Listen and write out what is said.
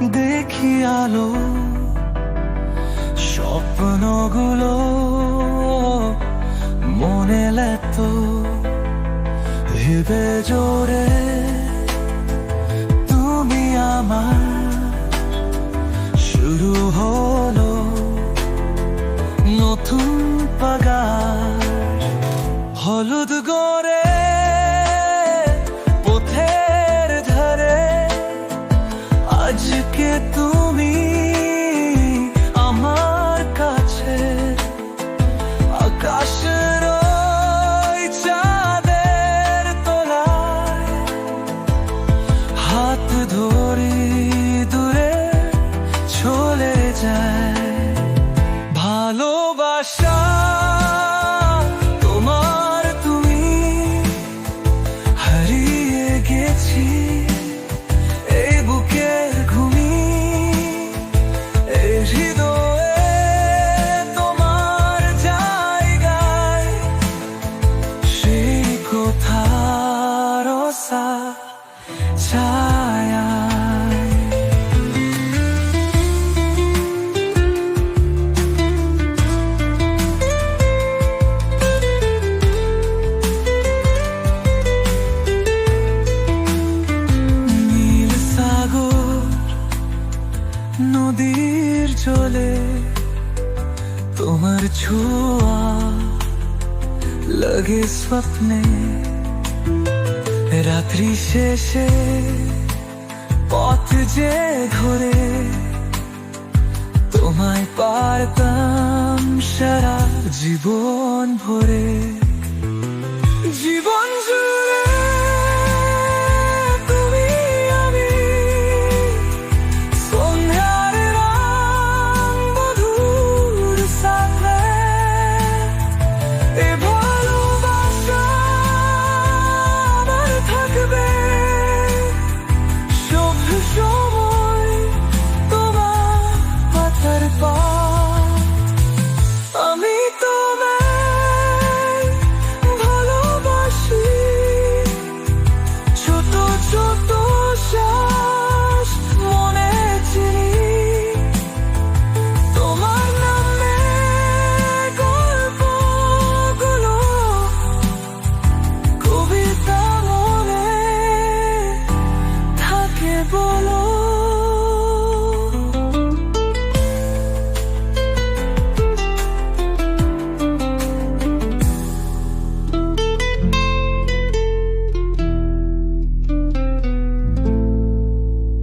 দেখি আলো, স্বপ্নগুলো মনে লেত ভেবে জোরে। তুমি আমার, শুরু হলো নতুন পাগার। হলুদ গড়ে পথের ধারে আজকে তুমি আমার কাছে। আকাশের ওই চাঁদের তলায় হাত ধরি দূরে চলে যায়। ভালোবাসা তোমার, তুমি হারিয়ে গেছি এই বুকের ঘুমি, এই হৃদয়ে তোমার জায়গায়। সেই কোথার ছায়া নদীর জলে তোমার ছোঁয়া লাগে স্বপ্নে। রাত্রি শেষে পথ যে ধরে তোমায় পারতাম সারা জীবন ভরে। জীবন জুড়ে আমি তোমায় ভালোবাসি। ছোট ছোট শ্বাস মনে চিনি, তোমার নামে গল্পগুলো কবিতা মনে থাকে বলো।